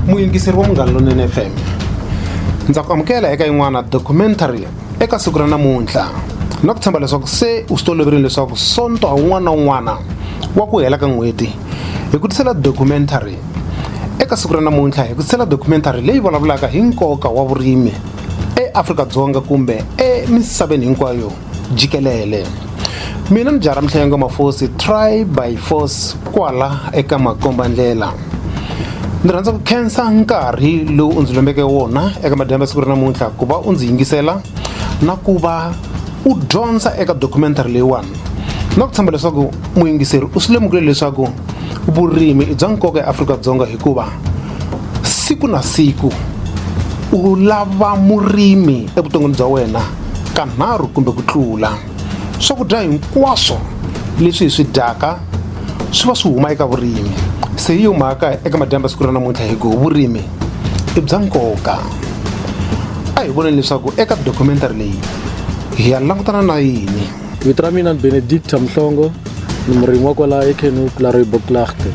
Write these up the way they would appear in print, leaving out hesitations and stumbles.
Muyingiseri wa Munghana Lonene FM. Ndza ku amukela eka yin'wana documentary eka siku ra namuntlha. Na ku tshemba leswaku se u stoloverile leswaku sonto wun'wana na wun'wana wa ku hela ka n'hweti hi ku tisela documentary eka siku ra namuntlha hi ku tisela documentary leyi vulavulaka hi nkoka wa vurimi eAfrika-Dzonga kumbe emisaveni hinkwayo jikelele. Mina ni Jara Mhlengo Mafosi Try by Force kwala eka Makombandlela. Ni rhandza ku khensa nkarhi lowu u ndzi lombeke wona eka madyambu ya siku ra namuntlha ku va u ndzi yingisela na ku va u dyondza eka documentary leyiwani. Na ku tshemba leswaku muyingiseri u swi lemukile leswaku vurimi i bya nkoka eAfrika-Dzonga hikuva siku na siku u lava murimi evuton'wini bya wena kanharhu kumbe ku tlula. Swakudya hinkwaswo leswi hi swi dyaka swi va swi huma eka vurimi. Se hi mhaka eka madyambu ya siku ra namuntlha hi ku vurimi i bya nkoka. A hi voneni leswaku eka documentary leyi hi ya langutana na yini. Vito ra mina ni Benedict Mhlongo, ni murimi wa kwala eKhenuk la Rooiboklaagte.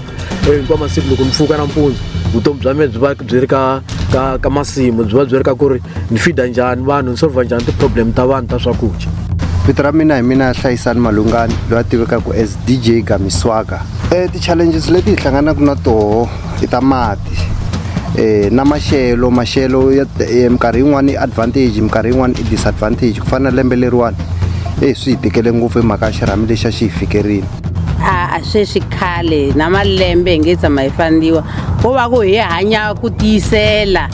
Hinkwawu masiku loko ni pfuka nampundzu vutomi bya mina byi va byi ri ka masimu, byi va byi ri ka ku ri ni fida njhani vanhu, ni solva njhani ti-problem ta vanhu ta swakudya. Vito ra mina hi mina Hlayisani Malungani loyi a tivekaka as DJ Gamiswaga. Ti-challenges leti hi hlanganaka na toho i ta mati na maxelo ya minkarhi yin'wana i advantage, minkarhi yin'wana i disadvantage. Ku fana na lembe leriwani swi hi tikele ngopfu hi mhaka ya xirhami lexi a xi hi fikerile. A sweswi khale na malembe hi nge tshama hi fandiwa ko va ku hi hanya ku tiyisela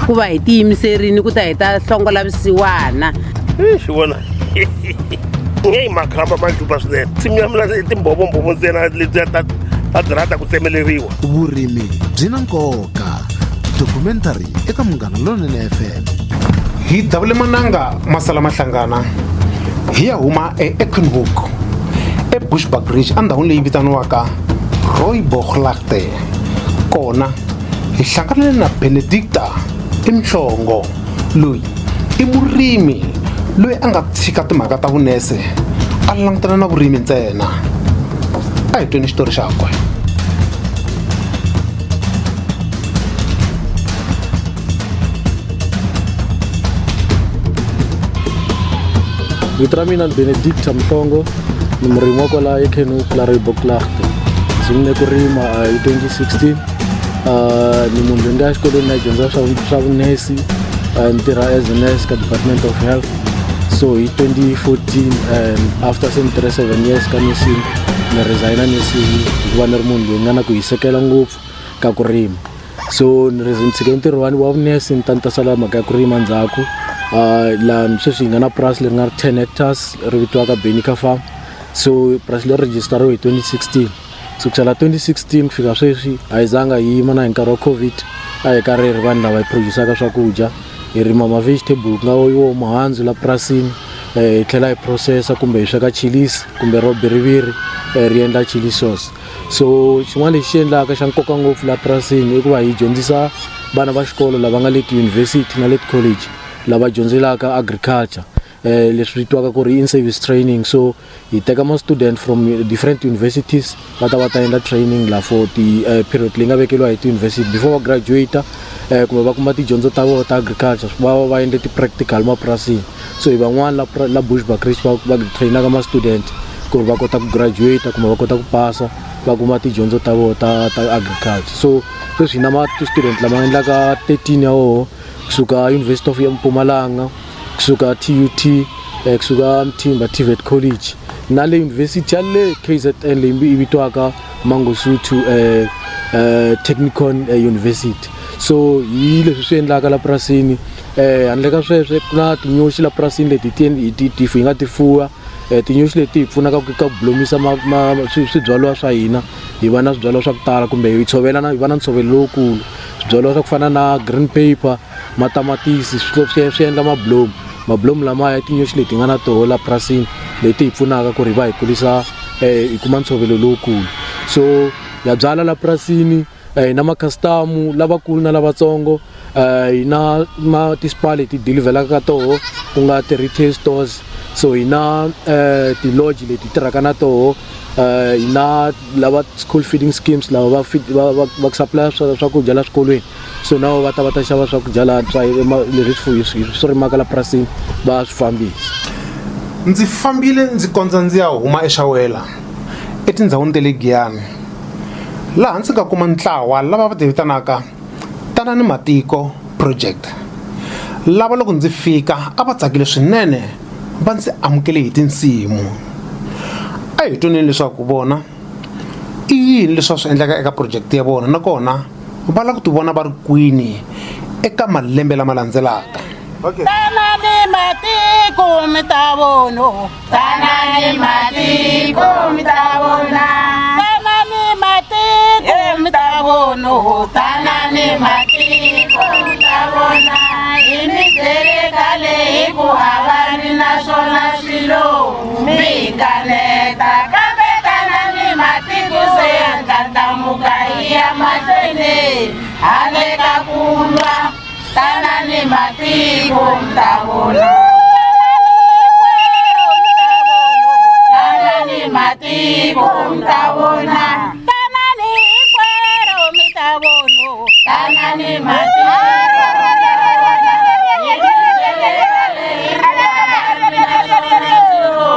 ku va hi tiyimiserini ku ta hi ta hlongola vusiwana. Swi vona ngeyi makhamba ma hlupa swinene. Nsimu ya mina i timbovombhovo ntsena letiya ta dirata ku tsemeleriwa. Vurimi byi na nkoka. Documentary eka Munghana Lonene FM. Hi Davule Mananga Masala Mahlangana hi ya huma eKhenuk eBushbuckridge endhawini leyi vitaniwaka Rooiboklaagte. Kona hi hlanganile na Benedict Mhlongo loyi i murimi loyi a nga tshika timhaka ta vunese a langutana na vurimi ntsena. A hi tweni xitori xakwe. Vito ra mina ni Benedict Mhlongo, ni murimi wa kwala eKhenuk la Rooiboklaagte. Ndzi sungule ku rima hi 2016. Ni munhu loyi nga xikolweni na dyondza swa vunesi, ni tirha as a nurse ka Department of Health. So in 2014 after 7 years ka nursing ni resigna nursing hikuva ni ri munhu loyi nga na ku hisekela ngopfu ka ku rima. So ni tshike ntirho wa vunesi ni ta sala mhaka ya ku rima ndzhaku. Laha sweswi hi nga na purasi leri nga ri 10 hectares ri vitiwaka Benica Farm. So purasi leri registrariwe hi 2016. So kusala 2016 ku fika sweswi a hi zanga hi yima na hi nkarhi wa COVID. A hi karhi ri vanhu lava hi produce-aka swakudya. Hi rima ma-vegetable ku nga wo mihandzu la purasini, hi tlhela hi processa kumbe hi sweka chilisi kumbe ro biriviri ri endla chili sauce. So xin'wana lexi xi endlaka xa nkoka ngopfu la purasini i ku va hi dyondzisa vana va xikolo lava nga le tiyunivhesiti na le ti-college lava dyondzelaka agriculture. Leswi vitiwaka ku ri in-service training. So hi teka ma-student from different universities va ta endla training la for period leyi nga vekeliwa hi ti-university before va graduate kumbe va kuma tidyondzo ta vona ta agriculture va endle ti-practical mapurasini. So hi van'wana la Bushbuckridge va trainaka ma-student ku ri va kota ku graduate kumbe va kota ku pasa va kuma tidyondzo ta vona ta agriculture. So sweswi hi na ma-student lama endlaka 13 ya vona kusuka University of Mpumalanga, kusuka TUT, kusuka Mthimba TVET College na le university ya le KZN leyi vitwaka Mangosuthu Technikon University. So hi leswi swi endlaka la purasini handle ka sweswo ku na tinyoxi la purasini leti hi nga ti fuwa tinyoxi leti hi pfunaka ka blomisa swibyariwa swa hina hi va na swibyariwa swa ku tala kumbe hi va na ntshovelo lowukulu. Swibyariwa swa ku fana na green paper, matamatisi swi endla mablomu lamaya tinyoxi leti nga na toho la purasini leti hi pfunaka ku ri va hi kulisa hi kuma ntshovelo lowukulu. So ya byala la purasini na makhastamu lavakulu na lavatsongo hi na ti-spa leti deliveraka ka toho ku nga ti-retail stores. So hi na ti-lodge leti tirhaka na toho hi na lava school feeding schemes lava va supply swakudya la swikolweni. So na va ta xava swakudya la leswi swi rimaka la purasini va swi fambisa. Ndzi fambile ndzi kondza ndzi ya huma eXawela etindhawini ta le Giyani laha ndzi nga kuma ntlawa lava va ti vitanaka Tanani Matiko Project, lava loko ndzi fika a va tsakile swinene va ndzi amukele hi tinsimu. A hi twaneni leswaku vona i yini leswi swi endlaka eka project ya vona nakona va lava ku ti vona va ri kwini eka malembe lama landzelaka. Tanani Matiko mi ta vona, Tanani Matiko mi ta vona, Tanani Matiko mi ta vona, Tanani Matiko mi ta vona. Hi mi byele khale hi ku havani naswona swilo mi kaneta kambe Tanani Matiko se ya ndlandlamuka hi ya mahlweni handle ka ku lwa. Tanani Matiko mi ta vona, Tanani Matiko mi ta vona, Tanani hinkwerhu mi ta vona, Tanani Matiko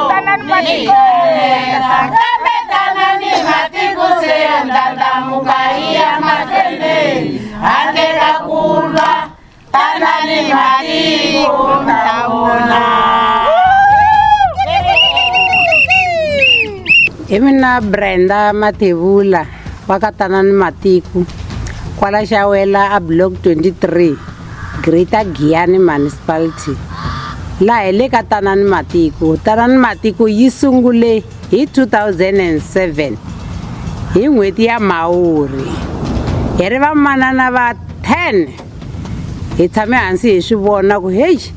kambe Tanani Matiko se ya ndlandlamuka hi ya mahlweni handle ka ku lwa. Tanani Matiko mi ta vona. Hi mina Brenda Mathebula wa ka Tanani Matiko kwala Xawela a block 23 Greater Giyani Municipality. Laha hi le ka Tanani Matiko. Tanani Matiko yi sungule hi 2007 hi n'hweti ya Mhawuri. Hi ri vamanana va 10 hi tshame hansi hi swi vona ku heyi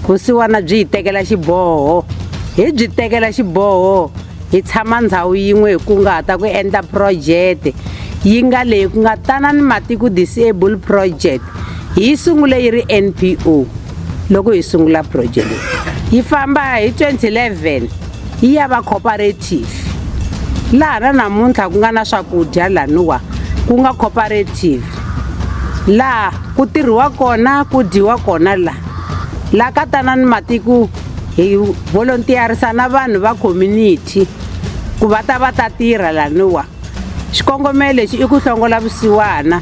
vusiwana byi hi tekela xiboho. Hi byi tekela xiboho hi tshama ndhawu yin'we hi kunguhata ku endla project yi nga leyi ku nga Tanani Matiko Disable Project. Hi sungule yi ri NPO loko hi sungula project yi famba hi 2011 yi ya va cooperative laha na namuntlha ku nga na swakudya laniwa ku nga cooperative laha ku tirhiwa kona ku dyiwa kona la ka Tanani Matiko hi volunteerisa na vanhu va community ku va ta tirha laniwa. Xikongomelo lexi i ku hlongola vusiwana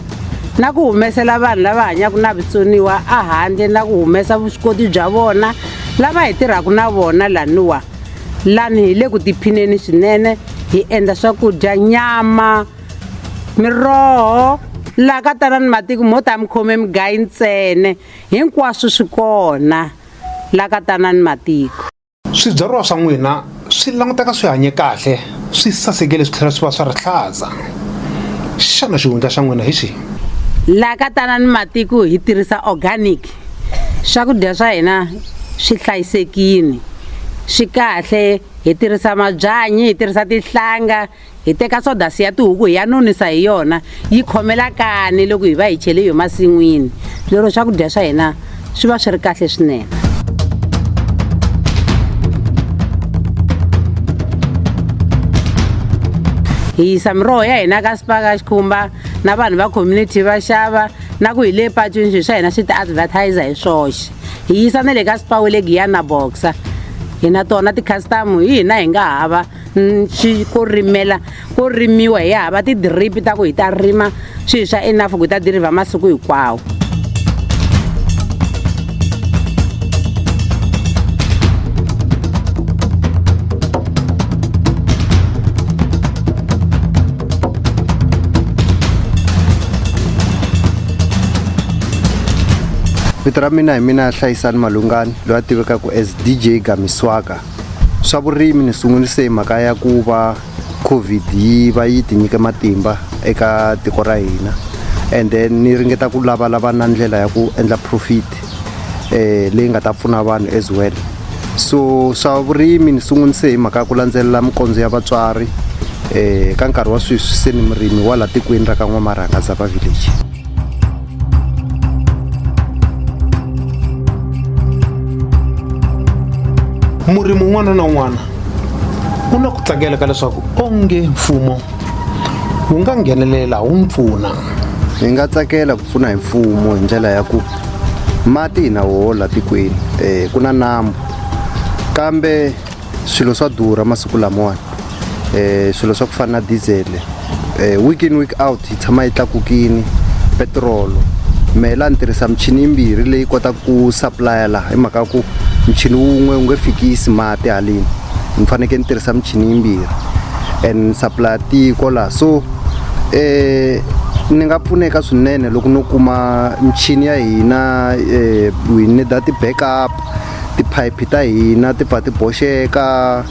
na ku humesela vanhu lava hanyaka na vutsoniwa a handle na ku humesa vuswikoti bya vona lava hi tirhaka na vona laniwa. Lani hi le ku tiphineni swinene hi endla swakudya nyama miroho laha ka Tanani Matiko mo ta mi khome mugayi ntsene hinkwaswo swi kona laha ka Tanani Matiko. Swibyariwa swa n'wina swi languteka swi hanye kahle swi sasekile swi tlhela swi va swa rihlaza. Xana xihundla xa n'wina hi xihi? Laha ka Tanani Matiko hi tirhisa organic. Swakudya swa hina swi hlayisekile swi kahle. Hi tirhisa mabyanyi, hi tirhisa tihlanga, hi teka sodasi ya tihuku hi ya nonisa hi yona yi khomela kani loko hi va hi chele hi masin'wini. Lero swakudya swa hina swi va swi ri kahle swinene. Hi yisa miroho ya hina ka Spar ka Xikhumba na vanhu va community va xava na ku hi le patwini swilo swa hina swi ti advertiser hi swoxe. Hi yisa na le ka Spar we le Giyani na Boxer. Hi na tona ti-custom hi hina hi nga hava ko rimiwa hi hava ti-drip ta ku hi ta rima swilo swa enough ku hi ta deliver masiku hinkwawo. Vito ra mina hi mina Hlayisani Malungani loyi a tivekaka as DJ Gamiswaga. Swa vurimi ni sungurise hi mhaka ya ku va COVID yi va yi tinyike matimba eka tiko ra hina, and then ni ringeta ku lavalava na ndlela ya ku endla profit leyi nga ta pfuna vanhu as well. So swa vurimi ni sungurise hi mhaka ya ku landzelela mikondzo ya vatswari ka nkarhi wa sweswi se ni murimi wa la tikweni ra ka N'wamaranga Zapa Village. Murimi un'wana na un'wana u na ku tsakela ka leswaku onge mfumo wu nga nghenelela wu mpfuna. Hi nga tsakela ku pfuna hi mfumo hi ndlela ya ku mati hi na woho la tikweni, ku na nambu kambe swilo swa durha masiku lamawani, swilo swa ku fana na diesel week in week out hi tshama yi tlakukini, petrolo mela ni tirhisa michini yimbirhi leyi kotaka ku supply la hi mhaka ku michini wun'we wu nge fikisi mati haleni, ni fanekele ni tirhisa michini yimbirhi and supply tiko la. So ni nga pfuneka swinene loko no kuma michini ya hina, we need ti backup, tiphayiphi ta hina ti pfa ti boxeka,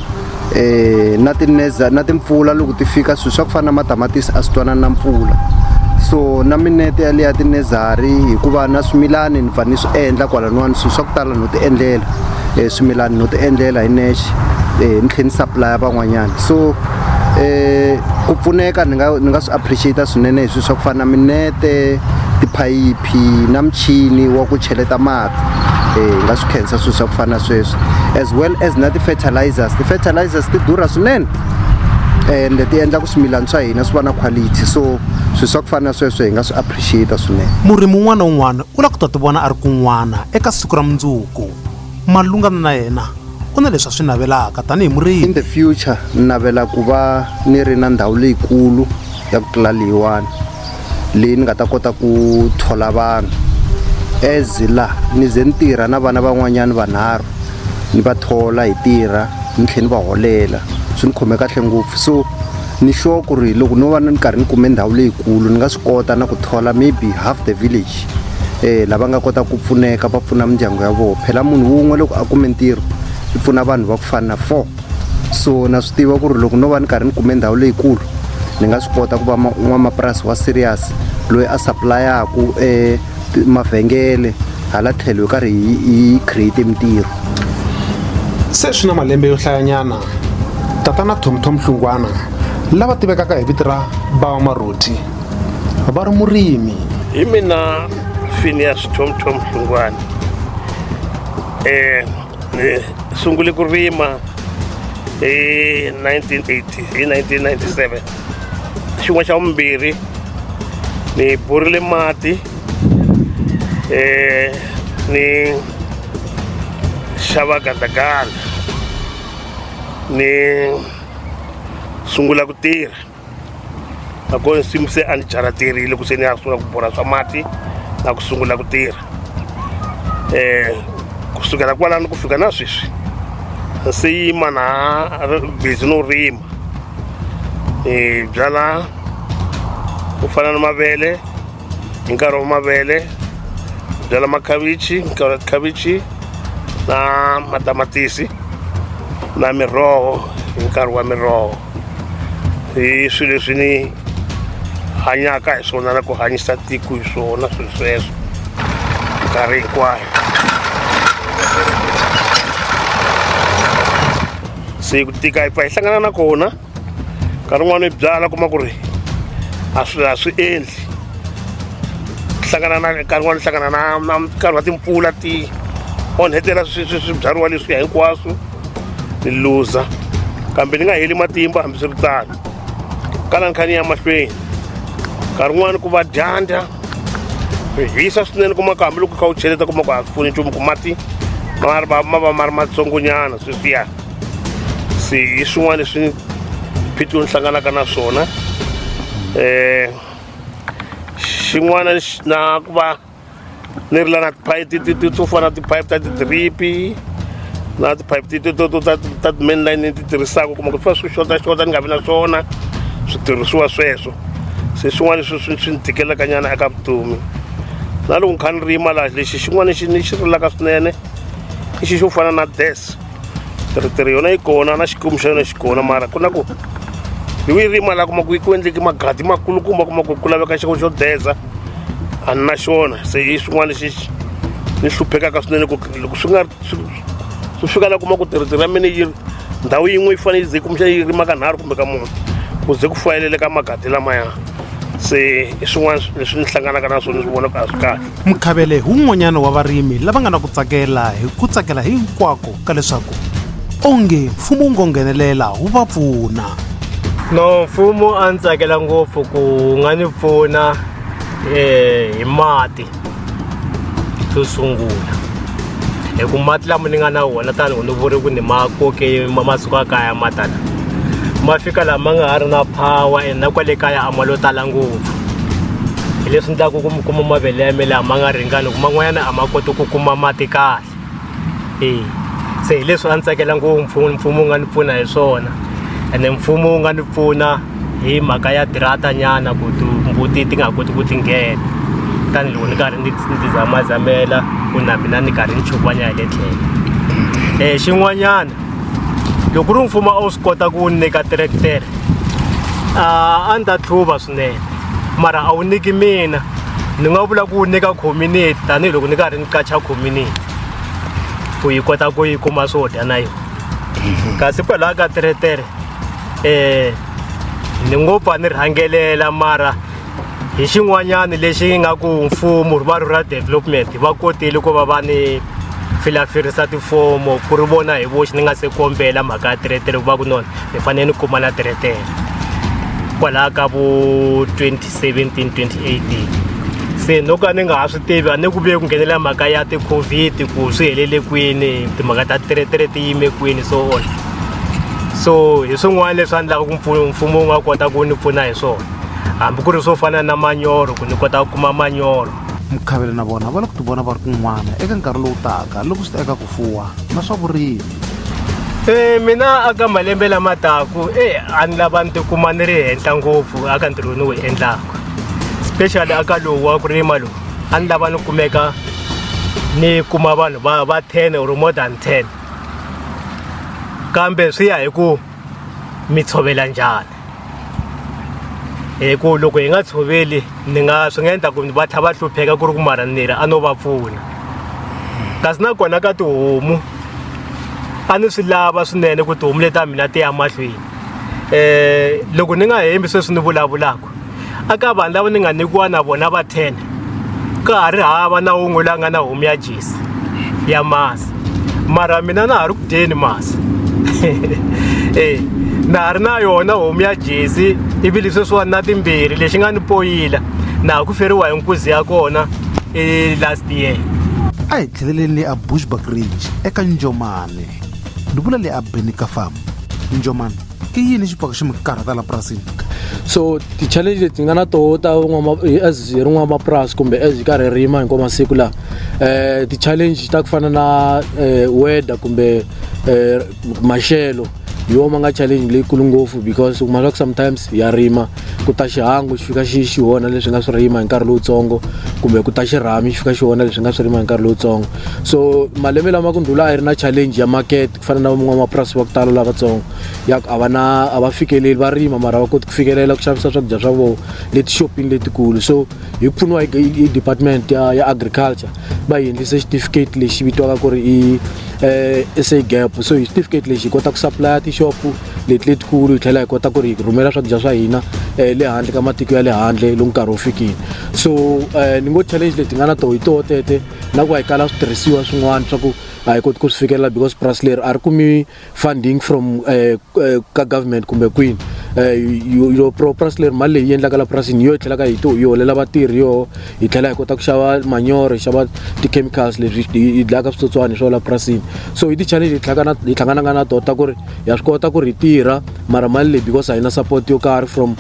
na tineza na timpfula loko ti fika swilo swa ku fana na matamatisi a swi twanana na mpfula. So na minete ya leya tinezari hikuva na swimilani ni fanele swi endla kwalan'wani, swilo swa ku tala no ti endlela swimilani no ti endlela hi nexe, ni tlhela ni supply van'wanyana. So ku pfuneka ni nga swi appreciate swinene hi swilo swa ku fana na minete, tiphayiphi na michini wa ku cheleta mati, hi nga swi khensa swilo swa ku fana na sweswo, as well as na ti-fertilizers. Ti-fertilizers ti durha swinene and ti endla ku swimilana swa hina swi va na quality, so swilo swa ku fana na sweswo hi nga swi appreciate swinene. Murimi un'wana na un'wana u la ku ti vona a ri kun'wana eka siku ra mundzuku. Malungana na yena u na leswi a swi navelaka tanihi murimi. In the future ni navela ku va ni ri na ndhawu leyikulu ya ku tlula leyiwani leyi ni nga ta kota ku thola vanhu as la ni ze ni tirha na vana van'wanyana vanharhu, ni va thola hi tirha ni tlhela ni va holela, swi ni khome kahle ngopfu. So ni sure ku ri loko no va ni karhi ni kume ndhawu leyikulu ni nga swi kota na ku thola maybe half the village lava nga kota ku pfuneka va pfuna mindyangu ya vona. Phela munhu wun'we loko a kume ntirho i pfuna vanhu va ku fana na 4. So na swi tiva ku ri loko no va ni karhi ni kume ndhawu leyikulu ni nga swi kota ku va n'wamapurasi wa serious loyi a supply-aku mavhengele hala tlhelo yo karhi hi create mintirho. Se swi na malembe yo hlayanyana tatana Thomthom Hlungwana lava tivekaka hi vito ra Baba Maroti va ri murimi. Hi mina Phineas Thomthom Hlungwana ni sungule ku rima hi 1997. Xin'wana xa vumbirhi ni borile mati, ni xava gandaganda, ni sungula ku tirha nakona nsimu se a ni jaraterile ku se ni ya sungula ku borha swa mati na ku sungula ku tirha. Kusukela kwalano ku fika na sweswi se yima na busy no rima, byala ku fana na mavele hi nkarhi wa mavele, byala makhavichi nkarhi wa khavichi na matamatisi na miroho hi nkarhi wa miroho. Hi swilo leswi ni hanyaka hi swona na ku hanyisa tiko hi swona swilo sweswo nkarhi hinkwayo. Se ku tika hi pfa hi hlangana na kona nkarhi wun'wana hi byala kuma ku ri a swi endli, hlangana na nkarhi wun'wana hlangana na nkarhi wa timpfula ti onhetela swibyariwa leswiya hinkwaswo ni luza, kambe ni nga heli matimba hambi swi ri tano kana ni kha ni ya mahlweni. Nkarhi wun'wana ku va dyandza hisa swinene kuma ku hambi loko kha u cheleta kuma ku a swi pfuni nchumu ku mati ma va ma ri matsongonyana sweswiya. Se hi swin'wana leswi swiphiqo ni hlanganaka na swona. Xin'wana na ku va ni ri la na tiphayiphi to fana na tiphayiphi ta ti-drip na tiphayiphi ta ti-mainline ti tirhisaka kuma ku swi va swi xota ni nga vi na swona switirhisiwa sweswo. Se swin'wana leswi swi ni tikelaka nyana eka vutomi na loko kha ni rima laha lexi xin'wana ni xi rilaka swinene i xi xo fana na des teretere yona yi kona na xikomu xa yona xi kona mara ku na ku hi wi rima laha kuma ku endleki magadi makulukumba kuma ku laveka xiko xo deza a ni na xona se hi swin'wana lexi ni hluphekaka swinene ku loko swi nga swi fika la kuma ku teretere ya mina yi ndhawu yin'we yi fanele yi ze kumbexana yi rima ka nharhu kumbe ka mune ku ze ku fayelele ka magadi lamaya se i swin'wana leswi ni hlanganaka na swona ni swi vona ku a swi kahle. Mkhabele hi wun'wanyana wa varimi lava nga na ku tsakela hinkwako ka leswaku onge mfumo wu ngo nghenelela wu va pfuna. No, mfumo a ni tsakela ngopfu ku nga ni pfuna hi mati to sungula hi ku mati lama ni nga na wona tani ni vuri ku ni ma koke masiku a kaya matala ma fika lama nga ha ri na power and na kwale kaya a ma lo tala ngopfu hi leswi endlaku ku mi kuma mavele ya mi laha ma nga ringani ku man'wanyana a ma koti ku kuma mati kahle se hi leswi a ni tsakela ngopfu mfumo wu nga ni pfuna hi swona ene mfumo wu nga ni pfuna hi mhaka ya tirata nyana ku mbuti ti nga koti ku ti nghena tanihiloko ni karhi ni zamazamela ku na mina ni karhi ni chukanya hi le tlhelo xin'wanyana loko ri mfumo a wu swi kota ku nyika teretere a ni ta tlhuva swinene mara a wu nyiki mina ni nga vula ku wu nyika community tanihiloko ni karhi ni kacha community ku yi kota ku yi kuma swo dya na yona kasi kwalaho ka teretere ni ngo pfa ni rhangelela mara hi xin'wanyana lexi nga ku mfumo va rural development va kotile ku va va ni filafirisa tifomo ku ri vona hi voxe ni nga se kombela mhaka ya teretere ku va ku nona ni fanele ni kuma na teretere kwalaho ka vo 2017 2018 se no ka ni nga ha swi tivi a ni ku vuye ku nghenelela mhaka ya ti-covid ku swi helele kwini timhaka ta teretere ti yime kwini so on so hi swin'wana leswi a endlaka ku mfumo wu nga kota ku ni pfuna hi swona hambi ku ri swo fana na manyoro ku ni kota ku kuma manyoro. Mkhabele na vona va le ku tibona va ri kun'wana eka nkarhi lowu taka loko swi ta eka ku fuwa na swa vurimi. Mina aka malembe lama taku a ni lava ni tikuma ni ri henhla ngopfu aka ntirho ni wu endlaka especially aka lowu wa ku rima lowu a ni lava ni kumeka ni kuma vanhu va 10 or more than 10 kambe swi ya hi ku mi tshovela njhani hi ku loko hi nga tshoveli swi nga endla ku va tlha va hlupheka ku ri ku mara niri a no va pfuna kasi nakona ka tihomu a ni swi lava swinene ku tihomu leti ta mina ti ya mahlweni loko ni nga hembi sweswi ni vulavulaka aka vanhu lava ni nga nikiwa na vona va 10 ka ha ri hava na wun'we la nga na homu ya jesi ya masi mara mina na ha ri ku dyeni masi na ha ri na yona homu ya jesi ivi leswi swiwani na timbirhi lexi nga ni poyila na ha ku feriwa hi nkuzi ya kona last year. A hi tlheleleni le a Bushbuck Ridge eka Njomane ni vula le a Benika Farm. Njomane i yini xi pfaka xi mi karhata la purasini? So ti-challenge leti nga na toho ta as hi ri n'wamapurasi kumbe as hi karhi rima hinkwavo masiku lawa ti-challenge ta ku fana na weather kumbe maxelo hi wona ma nga challenge leyikulu ngopfu because u kuma leswaku sometimes ya rima ku ta xihangu xi fika xi wona leswi nga swi rima hi nkarhi lowutsongo kumbe ku ta xirhami xi fika xi wona leswi nga swi rima hi nkarhi lowutsongo so malembe lama ku ndlula a hi ri na challenge ya market ku fana na van'wamapurasi va ku tala lavatsongo ya ku a va fikeleli va rima mara va koti ku fikelela ku xavisa swakudya swa vona leti shopping letikulu so hi pfuniwa hi department ya agriculture va hi endlise certificate lexi vitiwaka ku ri i SA gap so hi certificate lexi hi kota ku supply tishopu letikulu hi tlhela hi kota ku ri hi rhumela swakudya swa hina le handle ka matiko ya le handle loko nkarhi wu fikile so ni ngo challenge leti nga na toho hi toho tete na ku hi kala switirhisiwa swin'wana swa ku a hi koti ku swi fikelela because purasi leri a ri kumi funding from ka government kumbe kwini purasi leri mali leyi endlaka la purasini yo tlhelaka hi holela vatirhi yoho hi tlhela hi kota ku xava manyoro hi xava ti-chemicals leswi hi dlayaka switsotswana hi swona la purasini so hi ti-challenge hi hlanganaka na toho ta ku ri ha swi kota ku ri hi tirha mara mali leyi because a hi na support yo karhi from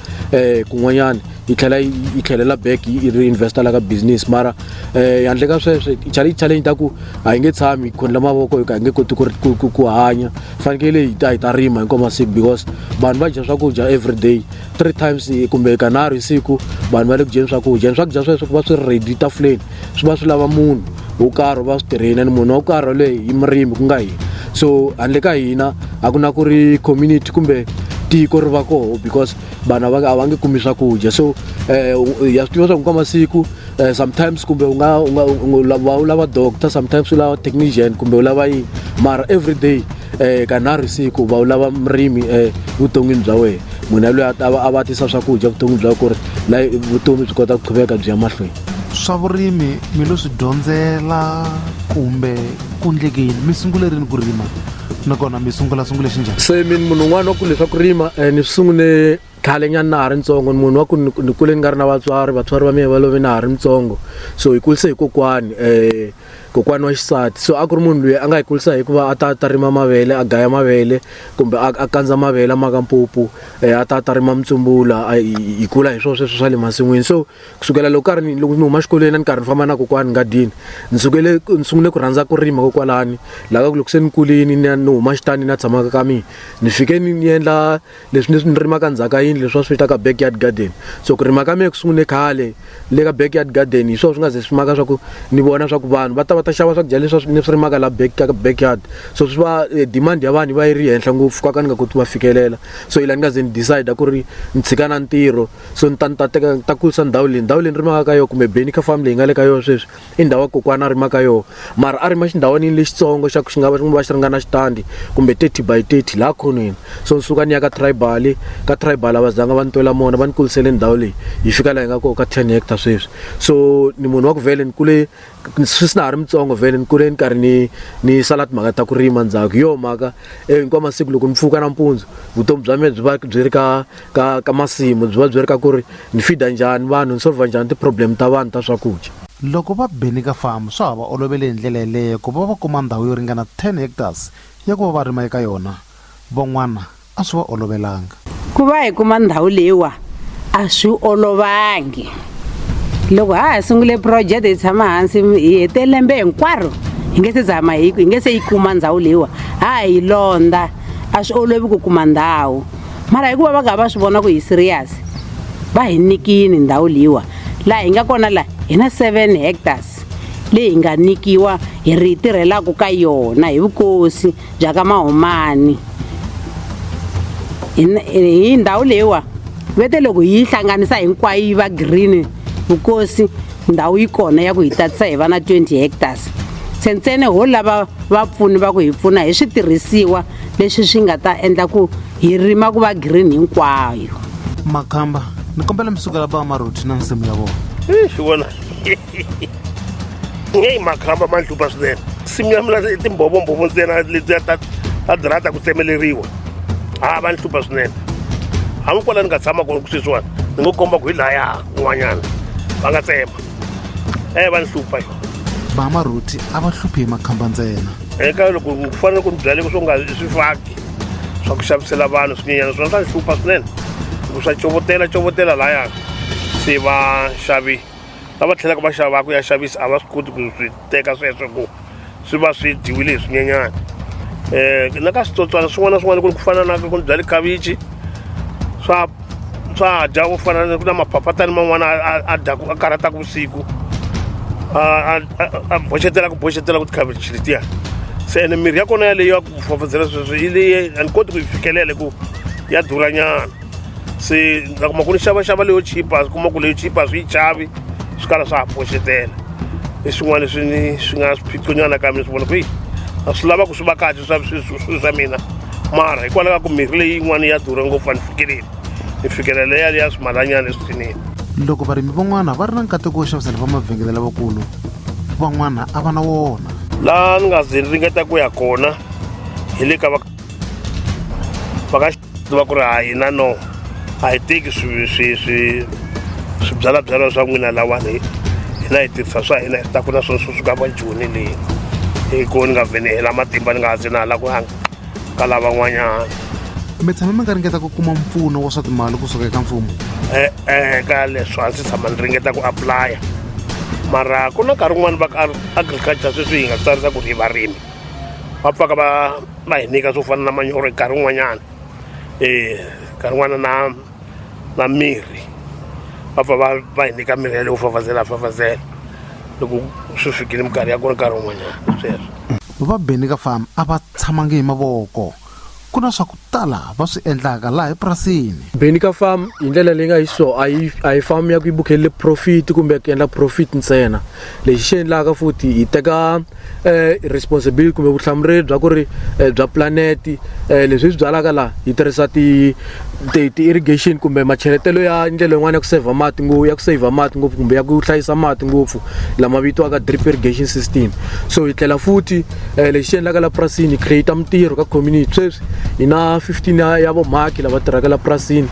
kun'wanyana yi tlhelela back yi reinvesta la ka business mara handle ka sweswo challenge ta ku a yi nge tshami khonela mavoko hi nge koti ku hanya fanekele hi ta rima hinkwavo masiku because vanhu va dya swakudya every day 3 times kumbe kanharhu hi siku vanhu va le ku dyeni swakudya sweswo ku va swi ri ready tafuleni swi va swi lava munhu wo karhi va swi tirheni munhu wo karhi loyi hi murimi ku nga hina so handle ka hina a ku na ku ri community kumbe tiko ri va koho because vanhu a va nge kumi swakudya so ya swi tiva swa ku ka masiku sometimes kumbe u lava doctor sometimes u lava technician kumbe u lava yini mara every day kanharhu siku va u lava murimi vuton'wini bya wena munhu loyi a va tisa swakudya vuton'wini bya ku ri la vutomi byi kota ku qhuveka byi ya mahlweni swa vurimi mi lo swi dyondzela kumbe ku endlekeni mi sungulerini ku rima nakona mi sungule xinjhani se mina munhu un'wana wa ku leswaku rima ni swi sungule khale nyana na ha ri ntsongo ni munhu wa ku ni kule ni nga ri na vatswari va mina va love na ha ri ntsongo so hi kurise hi kokwani wa xisati so a ku ri munhu loyi a nga hi kurisa hikuva a ta rima mavele a gaya mavele kumbe a kandza mavele a maka mpupu a ta rima mutsumbula hi kula hi sweswo swa le masin'wini so kusukela loko ni huma xikolweni ni karhi ni famba na kokwani ngadini ni sungule ku rhandza ku rima kokwalani laha loko se ni kulini ni huma xitani na tshamaka ka mina ni fike ni endla leswi ni rimaka ndzhaka yini leswi va swi vitaka backyard garden so ku rima ka mina ku sungule khale le ka backyard garden hi swona swi nga ze swi maka swa ku ni vona swa ku vanhu va ta xava swakudya leswi ni swi rimaka la backyard so swi va demand ya vanhu va yi ri henhla ngopfu ka ni nga koti va fikelela so ila ni nga ze ni decide ku ri ni tshika na ntirho so ni ta kurisa ndhawu leyi rimaka ka yona kumbe Benica farm leyi nga le ka yona sweswi i ndhawu ya kokwana a rimaka yona mara a rima xindhawani lexitsongo xa ku xi nga va xi ringana xitandi kumbe 30 by 30 laha khonweni so ni suka ni ya ka tribal a va zanga va ni twela mona va ni kulisele ndhawu leyi yi fika laha hi nga koho ka 10 hectares sweswi so ni munhu wa ku vhele ni kule sweswi na ha ri mitsongo vhele ni kule ni karhi ni sala timhaka ta ku rima ndzhaku yo mhaka hinkwawu masiku loko ni pfuka nampundzu vutomi bya mina byi va byi ri ka masimu byi va byi ri ka ku ri ni fida njhani vanhu ni solva njhani ti-problem ta vanhu ta swakudya loko va Benica farm swa ha va olovele hi ndlela yeleyo ku va kuma ndhawu yo ringana 10 hectares ya ku va rima eka yona van'wana a swi va olovelanga ku va hi kuma ndhawu leyiwa a swi olovangi loko ha sungule project hi tshama hansi hi hete lembe hinkwaro hi nge se zama hi nge se yi kuma ndhawu leyiwa hi londa a swi olovi ku kuma ndhawu mara hikuva va nga va swi vona ku hi serious va hi nikini ndhawu leyiwa laha hi nga kona laha hi na 7 hectares leyi hi nga nikiwa hi ri tirhelaka ka yona hi vukosi bya ka Mahumani hi ndhawu leyiwa vete loko hi hlanganisa hinkwayo yi va green vukosi ndhawu yi kona ya ku hi tatisa hi va na 20 hectares ntsena ho lava vapfuni va ku hi pfuna hi switirhisiwa leswi swi nga ta endla ku hi rima ku va green hinkwayo Makhamba ni kombela mi sukela ba Maruti na nsimu ya vona swi vona ngeyi Makhamba ma hlupha swinene nsimu ya mina timbovombhovo ntsena letiya ta dirata ku tsemeleriwa va ni hlupha swinene hambi kwala ni nga tshama kona ku sweswiwani ni ngo komba ku hi laya n'wanyana va nga tsema va ni hlupha yo ba Maruti a va hluphi hi Makhamba ntsena eka loko ku fanele ku ni byaleke swo nga swifaki swa ku xavisela vanhu swinyenyana swona swa ni hlupha swinene ku swa covotela laya se vaxavi lava tlhelaka va xavaka ya xavisa a va swi koti ku swi teka sweswo ku swi va swi dyiwile hi swinyenyana na ka switsotswana swin'wana na swin'wana ku fana na ku ni byale khavichi swa dya ku fana na maphaphatani man'wana a dyaku a karhataka vusiku a boxetela ku tikhavichi letiya se ene mirhi ya kona yaleyi ya ku fafazela sweswo yi leyi a ni koti ku yi fikelela ku ya durhanyana se na kuma ku ni xavaxava leyo chipa kuma ku leyo chipa swi yi chavi swi kala swa ha boxetela i swin'wana leswi swi nga swiphiqonyana ka mina swi vona ku a swi lava ku swi va kahle swa mina mara hikwalaho ka ku mirhi leyi yin'wana ya durha ngopfu a ni fikelela ya swimalanyana leswinene loko varimi van'wana va ri na nkateko wo xavisela va mavhengele lavakulu van'wana a va na wona laha ni nga ze ni ringeta ku ya kona hi le ka va ka ku ri hina no a hi teki swibyalabyala swa n'wina lawani hina hi tirhisa swa hina hi ta ku na swona swo suka va joni leyi hi ko ni nga vhene hela matimba ni nga ha ze na hala ku ka lavan'wanyana mi tshame mi nga ringeta ku kuma mpfuno wa swa timali kusuka eka mfumo? Ka leswi a ndzi tshama ni ringeta ku apply mara ku na nkarhi wun'wani va ka agriculture sweswi hi nga tsarisa ku ri hi varimi va pfaka va hi nyika swo fana na manyoro nkarhi wun'wanyana nkarhi wun'wana na mirhi va pfa va hi nyika mirhi ya leyo fafazela loko swi fikile minkarhi ya kona nkarhi wun'wanyana sweswo. Va Benika Farm a va tshamangi hi mavoko, ku na swa ku tala va swi endlaka laha epurasini. Benika Farm hi ndlela leyi nga hi so a hi farm ya ku yi bukhelele profit kumbe ku endla profit ntsena. Lexi xi endlaka futhi hi teka responsibility kumbe vuhlamuleri bya ku ri bya planeti leswi swi byalaka laha hi tirhisa ti-irrigation kumbe macheletelo ya ndlela yin'wana ya ku save mati ya ku save mati ngopfu kumbe ya ku hlayisa mati ngopfu lama vitiwaka drip irrigation system. So hi tlhela futhi lexi xi endlaka la purasini hi create mintirho ka community. Sweswi hi na 15 ya vomhaki lava tirhaka la purasini.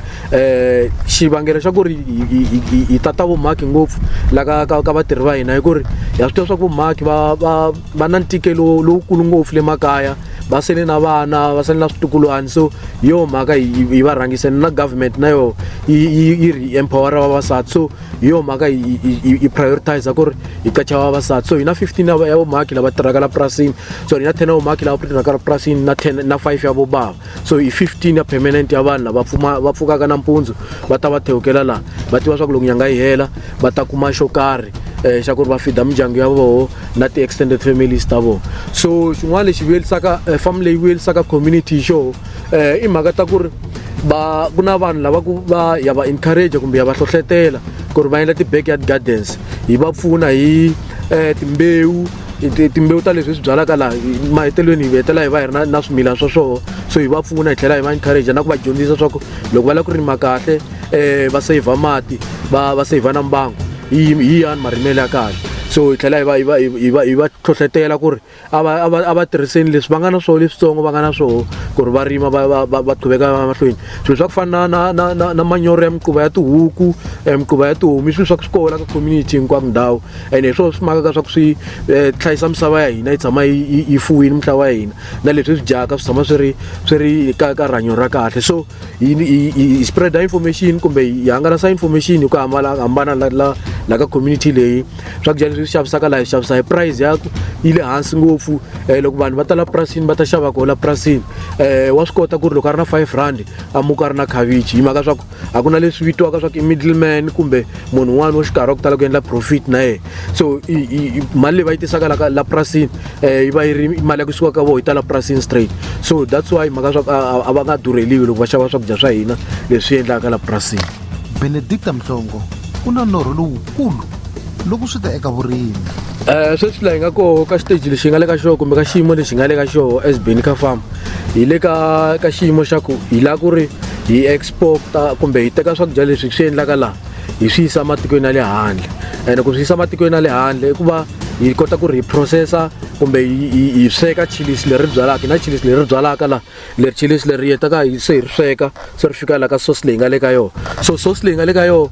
Xivangelo xa ku ri hi tata vomhaki ngopfu la ka vatirhi va hina hi ku ri ha swi tiva swa ku vomhaki va na ntikelo lowukulu ngopfu le makaya, va sele na vana, va sele na switukulwana. So hi yo mhaka hi va rhangisana na government na yo yi empower vavasati. So hi yo mhaka hi prioritize ku ri hi kacha vavasati. So hi na 15 ya vomhaki lava tirhaka la purasini. So hi na 10 ya vomhaki lava tirhaka la purasini na 5 ya vobava. So hi 15 ya permanent ya vanhu lava va pfukaka nampundzu va ta va thewukela laha va tiva swa ku loko nyanga yi hela va ta kuma xo karhi xa ku ri va fida mindyangu ya vona na ti-extended families ta vona. So xin'wana lexi vuyelisaka farm leyi vuyelisaka community xo i mhaka ta ku ri ku na vanhu lava ya va encourage kumbe ya va hlohlotela ku ri va endla ti-backyard gardens. Hi va pfuna hi timbewu ta leswi swi byalaka laha mahetelweni hi hetela hi va hi ri na swimilana swa swoho. So hi va pfuna hi tlhela hi va encourage na ku va dyondzisa swa ku loko va lava ku rima kahle va save mati va save na mbangu hi yani marimelo ya kahle. So hi tlhela hi va hlohlotela ku ri a va tirhiseni leswi va nga na swoho leswitsongo va nga na swoho ku ri va rima va qhuveka mahlweni. Swilo swa ku fana na manyoro ya miquva ya tihuku, miquva ya tihomu, swilo swa ku swi kola ka community hinkwako ndhawu. And hi swona swi makaka swa ku swi hlayisa misava ya hina yi tshama yi fuwile misava ya hina na leswi swi dyaka swi tshama swi ri ka rihanyo ra kahle. So hi spread information kumbe hi hangalasa information hi ku hambana la ka community leyi. Swakudya leswi swi xavisaka laha hi xavisa hi price yaku yi le hansi ngopfu. Loko vanhu va ta la purasini va ta xava koho la purasini wa swi kota ku ri loko a ri na 5 rand a muka a ri na khavichi hi mhaka swa ku a ku na leswi vitiwaka swa ku i middleman kumbe munhu un'wana wa xikarhi wa ku tala ku endla profit na yena. So mali leyi va yi tisaka la purasini yi va yi ri mali ya ku suka ka vona yi ta la purasini straight. So that's why mhaka swa ku a va nga durheliwi loko va xava swakudya swa hina leswi endlaka la purasini. Benedicta Mhlongo ku na norho lowukulu loko swi ta eka vurimi. Sweswi laha hi nga koho ka stage lexi hi nga le ka xoho kumbe ka xiyimo lexi hi nga le ka xoho as Benika Farm hi le ka xiyimo xa ku hi lava ku ri hi exporta kumbe hi teka swakudya leswi swi endlaka laha hi swi yisa matikweni ya le handle. And ku swi yisa matikweni ya le handle i ku va hi kota ku ri hi processa kumbe hi sweka chilisi leri byalaka. Hi na chilisi leri byalaka laha leri chilisi leri hetaka se hi ri sweka se ri fika laha ka sauce leyi nga le ka yona. So sauce leyi nga le ka yona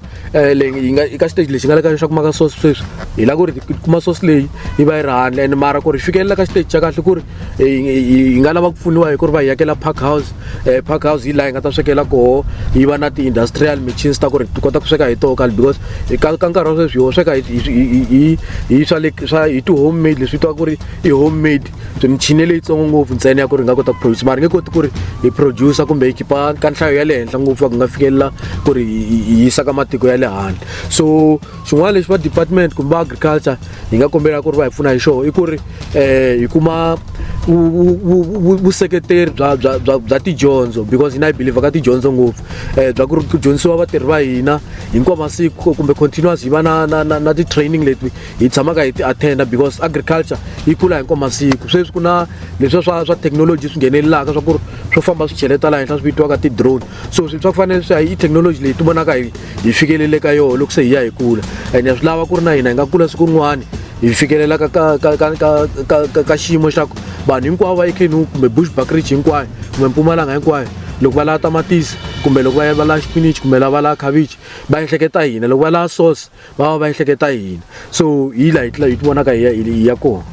leyi hi ka stage lexi nga le ka yona xa ku maka sauce sweswi hi lava ku ri hi kuma sauce leyi yi va yi ri handle. And mara ku ri fikelela ka stage xa kahle ku ri hi nga lava ku pfuniwa hi ku ri va hi yakela park house hi laha hi nga ta swekela koho hi va na ti-industrial machines ta ku ri ti kota ku sweka hi toho kahle because ka nkarhi wa sweswi ho sweka hi ti-homemade leswi vitiwaka ku ri i homemade michini leyitsongo ngopfu ntsena ya ku ri hi nga kota ku produce mara hi nge koti ku ri hi producer kumbe hi khipa ka nhlayo ya le henhla ngopfu ku nga fikelela ku ri hi yisa ka matiko ya le handle. So xin'wana lexi va department kumbe va agriculture hi nga kombela ku ri va hi pfuna hi xona i ku ri hi kuma vuseketeri bya tidyondzo because hina hi believe ka tidyondzo ngopfu bya ku ri ku dyondzisiwa vatirhi va hina hinkwawu masiku kumbe continuous hi va na ti-training leti hi tshamaka hi ti-attenda because agriculture yi kula hinkwawu masiku. Sweswi ku na leswiya swa technology swi nghenelelaka swa ku ri swo famba swi cheleta laha henhla swi vitiwaka ti-drone. So swilo swa ku fanele swi hi technology leyi ti vonaka hi fikelele ka yona loko se hi ya hi kula. And ya swi lava ku ri na hina hi nga kula siku rin'wana hi fikelela ka xiyimo xa ku vanhu hinkwavo va eKNU kumbe Bushbuckridge hinkwayo kumbe Mpumalanga hinkwayo loko va lava tamatisi kumbe loko va lava xipinichi kumbe lava lava khavichi va ehleketa hina, loko va lava sauce va ehleketa hina. So hi laha hi ti vonaka hi ya kona.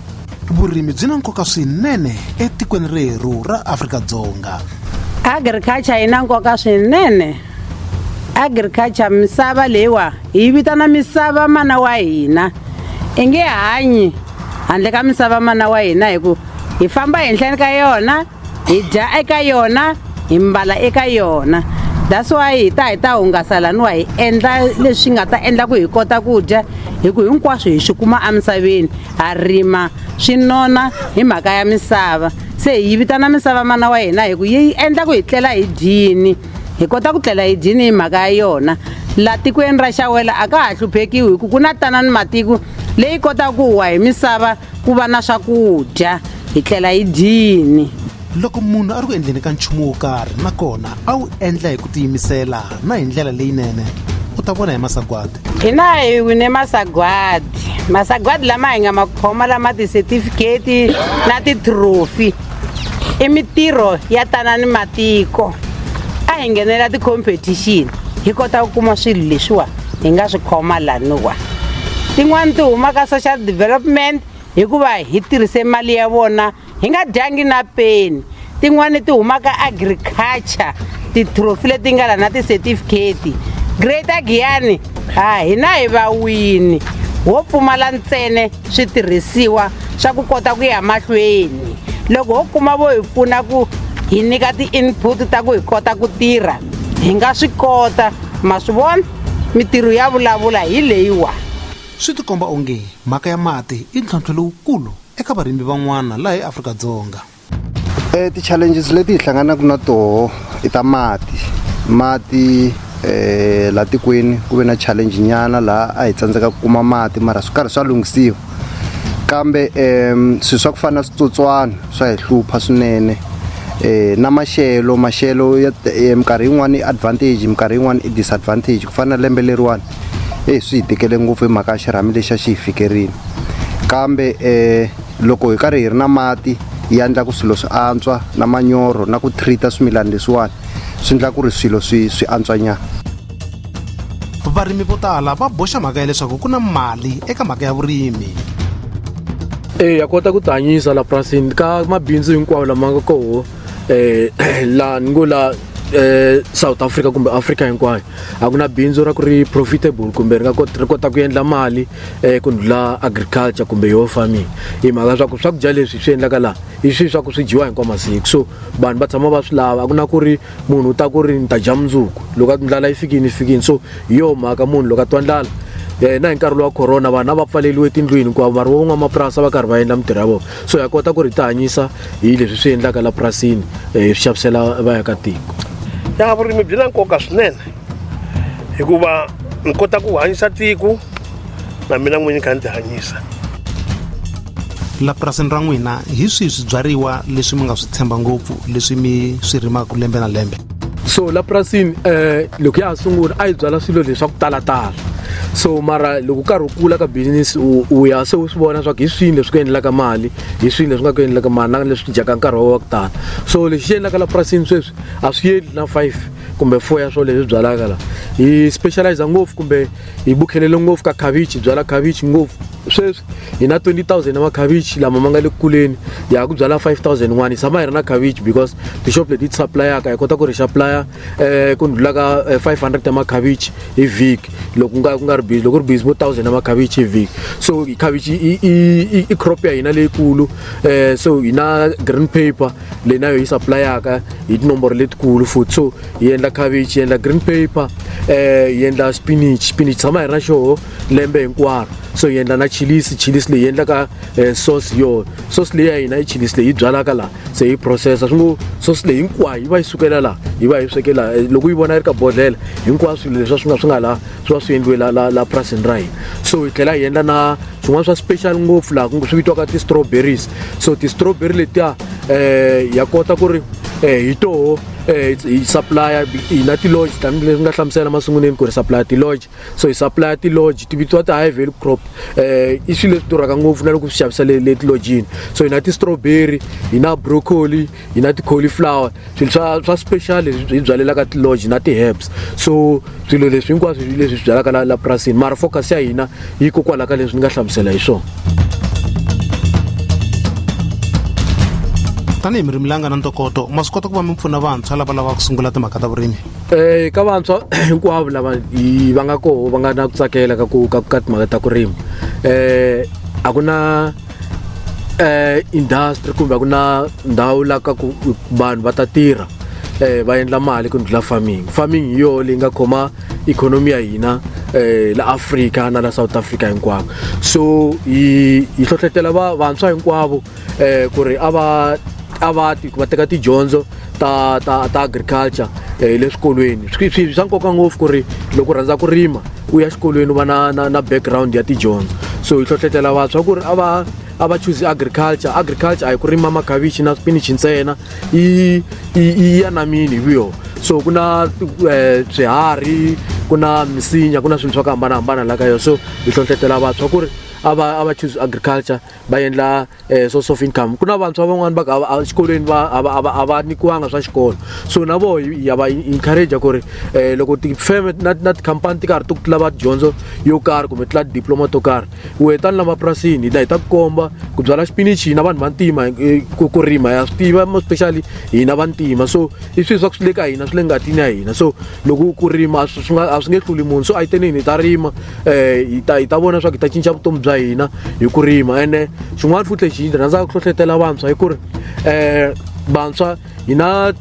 Vurimi byi na nkoka swinene etikweni reru ra Afrika-Dzonga. agriculture yi na nkoka swinene. Agriculture misava leyiwa hi vitana misava mana wa hina. I nge hanyi handle ka misava mana wa hina hi ku hi famba ehenhleni ka yona, hi dya eka yona, hi mbala eka yona. That's why hi ta hungasa laniwa hi endla leswi nga ta endla ku hi kota ku dya hi ku hinkwaswo hi swi kuma emisaveni. Ha rima swi nona hi mhaka ya misava. Se hi vitana misava mana wa hina hi ku yi endla ku hi tlela hi dyini. Hi kota ku tlela hi dyini hi mhaka ya yona. La tikweni ra Xawela a ka ha hluphekiwi hi ku ku na tanani matiko leyi kotaka ku wa hi misava ku va na swakudya hi tlela hi dyini. Loko munhu a ri ku endleni ka nchumu wo karhi nakona a wu endla hi ku tiyimisela na hi ndlela leyinene u ta vona hi masagwadi. Hina hi wine masagwadi lama hi nga ma khoma lama ti-certificate na ti-trophy i mitirho ya tanani matiko. A hi nghenela ti-competition hi kota ku kuma swilo leswiwa hi nga swi khoma laniwa. Tin'wani ti huma ka social development hikuva hi tirhise mali ya vona hi nga dyangi na peni. Tin'wani ti huma ka agriculture, ti-trophy leti nga la na ti-certificate. Greater Giyani hina hi va wini wo pfumala ntsene switirhisiwa swa ku kota ku ya mahlweni. Loko ho kuma vo hi pfuna ku hi nyika ti-input ta ku hi kota ku tirha hi nga swi kota. Ma swi vona mitirho ya vulavula hi leyiwa. Swi tikomba onge mhaka ya mati i ntlhontlho lowukulu eka varimi van'wana laha eAfrika-Dzonga. Ti-challenges leti hi hlanganaka na toho i ta mati la tikweni ku ve na challenge nyana laha a hi tsandzeka ku kuma mati mara swi karhi swa lunghisiwa. Kambe swilo swa ku fana na switsotswana swa hi hlupha swinene. Na maxelo ya minkarhi yin'wana i advantage minkarhi yin'wana i disadvantage ku fana na lembe leriwani swi hi tikele ngopfu hi mhaka ya xirhami lexi a xi hi fikerini. Kambe loko hi karhi hi ri na mati yi endla ku swilo swi antswa na manyoro na ku treat-a swimilana leswiwani swi endla ku ri swilo swi antswa nyana. Varimi vo tala va boxa mhaka ya leswaku ku na mali eka mhaka ya vurimi. Ya kota ku tihanyisa la purasini ka mabindzu hinkwawo lama nga koho la ni ngo la South Africa kumbe Africa hinkwayo a ku na bindzu ra ku ri profitable kumbe ri kota ku endla mali ku ndlula agriculture kumbe yo farming. Hi mhaka swa ku swakudya leswi swi endlaka laha i swilo swa ku swi dyiwa hinkwawo masiku. So vanhu va tshama va swi lava a ku na ku ri munhu u ta ku ri ni ta dya mundzuku loko ndlala yi fikini. So hi yo mhaka munhu loko a twa ndlala na hi nkarhi wa corona vanhu a va pfaleliwe tindlwini hikuva mari van'wamapurasi va karhi va endla mitirho ya vona. So ya kota ku ri tihanyisa hi leswi swi endlaka la purasini hi swi xavisela vaakatiko. Ya vurimi byi na nkoka swinene hikuva ni kota ku hanyisa tiko na mina n'winyi kha ni tihanyisa. La purasini ra n'wina hi swihi swibyariwa leswi mi nga swi tshemba ngopfu leswi mi swi rimaka lembe na lembe? So la purasini loko ya ha sungula a yi byala swilo leswi swa ku talatala. So mara loko karhi u kula ka business u ya se u swi vona swa ku hi swini leswi ku endlaka mali hi swini leswi nga ku endlaka mali na leswi dyaka nkarhi wa ku tala. So lexi xi endlaka la purasini sweswi a swi yeli na 5 kumbe 4 ya swo leswi byalaka la. Hi specialize ngopfu kumbe hi bukhelele ngopfu ka khavichi byala khavichi ngopfu. Sweswi hi na 20,000 ya makhavichi lama ma nga le kuleni ya ku byala 5,001 hi tshama hi ri na khavichi because tixopo leti ti supplyaka hi kota ku ri supplya ku ndlula ka 500 ya makhavichi hi vhiki loko ku nga ri busy loko ri busy vo 1,000 ya makhavichi hi vhiki. So khavichi i crop ya hina leyikulu so hi na green paper leyi nayo hi supplyaka hi tinomboro letikulu futhi. So hi endla khavichi hi endla green paper hi endla spinach tshama hi ri na xoho lembe hinkwaro. So hi endla na chilisi leyi hi endlaka sauce sauce leyi ya hina i chilisi leyi hi byalaka laha se hi processa swi ngo sauce leyi hinkwayo yi va yi sukela laha hi va hi swekela loko yi vona yi ri ka bodlela hinkwaswo swilo leswi swi nga laha swi va swi endliwe la purasini ra hina. So hi tlhela hi endla na swin'wana swa special ngopfu laha swi vitiwaka ti-strawberries. So ti-strawberry letiya ya kota ku ri hi toho hi supply hi na ti-lodge tanihileswi nga hlamusela masunguleni ku ri supply ti-lodge. So hi supply ti-lodge ti vitiwa ti-high value crop i swilo leswi durhaka ngopfu na loko swi xavisa le tilojini. So hi na ti-strawberry hi na broccoli hi na ti-cauliflower swilo swa special leswi hi byalelaka ti-lodge na ti-herbs. So swilo leswi hinkwaswo leswi swi byalaka la purasini mara focus ya hina yi kokwalaho ka leswi ni nga hlamusela hi swona. tanihi mi rimi langa na ntokoto ma swi kota ku va mi pfuna vantshwa lava lavaka ku sungula timhaka ta vurimi? Ka vantshwa hinkwavo lava va nga koho va nga na ku tsakela ka timhaka ta ku rima a ku na industry kumbe a ku na ndhawu la ka ku vanhu va ta tirha va endla mali ku ndlula farming hi yo leyi nga khoma ikhonomi ya hina la Africa na la South Africa hinkwavo. So hi hlohlotela vantshwa hinkwavo ku ri a va teka tidyondzo ta agriculture le swikolweni. Swi swa nkoka ngopfu ku ri loko rhandza ku rima u ya xikolweni u va na background ya tidyondzo. So hi hlohlotela vantshwa ku ri a va choose agriculture a hi ku rima makhavichi na spinach ntsena yi ya na mini hi yo. So ku na swiharhi ku na misinya ku na swilo swa ku hambanahambana la ka yo. So hi hlohlotela vantshwa ku ri a va choose agriculture va endla source of income. Ku na vantshwa van'wani va ka xikolweni a va nyikiwanga swa xikolo. So na vo ya va encourage ku ri loko tifeme na tikhampani ti karhi ti ku lava dyondzo yo karhi kumbe ti la diploma to karhi u heta ni la mapurasini hi ta ku komba ku byala xipinichi hina vanhu vantima ku rima ya swi tiva especially hina vantima. So i swilo swa ku swi le ka hina swi le ngatini ya hina. So loko ku rima a swi nge hluli munhu. So a hi teneni hi ta rima hi ta vona swa ku hi ta cinca vutomi bya hina hi ku rima. Ene xin'wana futhi lexi hi rhandzaka ku hlohlotela vantshwa hi ku ri vantshwa hina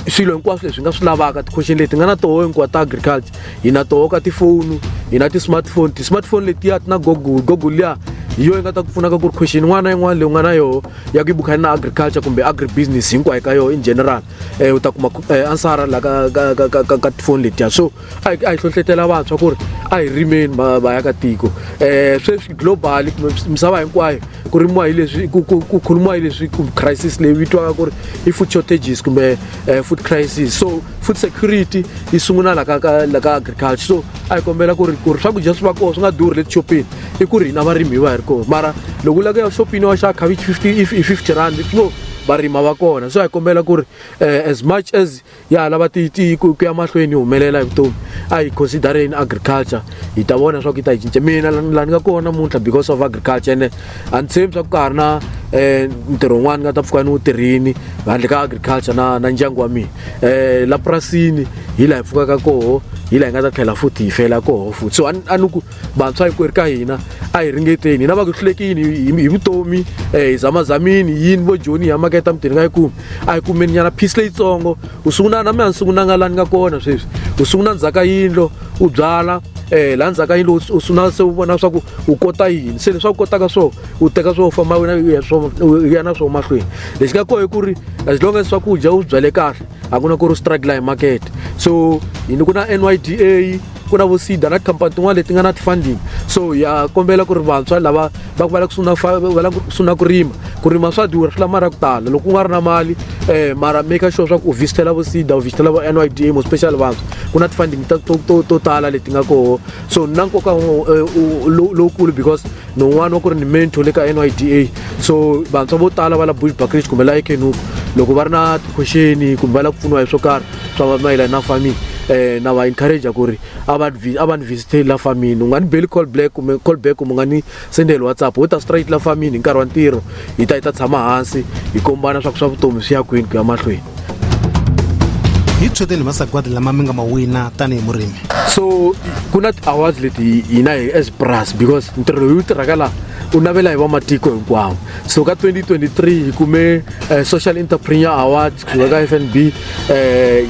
swilo hinkwaswo leswi nga swi lavaka ti-question leti nga na toho hinkwato ta agriculture hi na toho ka tifoni hi na ti-smartphone letiya ti na google liya hi yo yi nga ta ku pfunaka ku ri question yin'wana na yin'wana leyi u nga na yoho ya ku yi bukhani na agriculture kumbe agribusiness hinkwayo ka yoho in general u ta kuma ansara la ka tifoni letiya. So a hi hlohlotela vantshwa ku ri a hi rimeni vaakatiko sweswi global misava hinkwayo ku rimiwa hi leswi ku khulumiwa hi leswi crisis leyi vitiwaka ku ri i food shortages kumbe food crisis. So food security yi sungula la ka agriculture. So a hi kombela ku ri swakudya swi va koho swi nga durhi le tixopini i ku ri hina varimi hi va hi ri koho. Mara loko u lava ku ya xopini wa xa khavichi 50 rand no varima va kona. So hi kombela ku ri as much as ya lava ku ya mahlweni hi humelela hi vutomi a hi considereni agriculture hi ta vona swa ku yi ta hi cinca. Mina la ni nga kona namuntlha because of agriculture ene a ni tshembi swa ku ka ha ri na ntirho wun'wana ni nga ta pfuka ni wu tirhini handle ka agriculture na ndyangu wa mina. La purasini hi la hi pfukaka koho hi la hi nga ta tlhela futhi hi fela koho futhi. So a ni ku vantshwa hinkwerhu ka hina a hi ringeteni hina va ku hlulekini hi vutomi hi zamazamini yini vo joni hi maketa mutini nga yi kumi a hi kumeni nyana piece leyitsongo u sungula na mina ni sungulanga la ni nga kona sweswi u sungula ndzhaku ka yindlo u byala la ndzhaku ka yindlo u sungula se u vona swa ku u kota yini se leswi u kotaka swona u teka swo famba u ya na swona mahlweni. Lexi nga koho i ku ri as long as swakudya u byale kahle a ku na ku ri struggle hi market. So yini ku na NYDA ku na vo SEDA na tikhampani tin'wana leti nga na ti-funding. So ya kombela ku ri vantshwa lava va ku va la ku sungula ku rima swa durha swi lava mali ya ku tala. Loko u nga ri na mali mara make sure swa ku u visitela vo SEDA u visitela vo NYDA mo special vantshwa ku na ti-funding to tala leti nga koho. So na nkoka lowukulu because ni un'wana wa ku ri ni mentor le ka NYDA. So vantshwa vo tala va la Bushbuckridge kumbe la Ekenuku loko va ri na ti-question kumbe va la ku pfuniwa hi swo karhi swa mayelana na farming na va encourage ku ri a va ni visiteli la farming. U nga ni beli call back kumbe u nga ni sendeli WhatsApp u ta straight la farming hi nkarhi wa ntirho hi ta tshama hansi hi kombana swa ku swa vutomi swi ya kwini ku ya mahlweni. Hi tshweteni masagwadi lama mi nga ma wina tanihi murimi? So ku na ti-awards leti hina hi as pras because ntirho loyi wu tirhaka laha u navela hi vamatiko hinkwawo. So ka 2023 hi kume social entrepreneur award kusuka ka FNB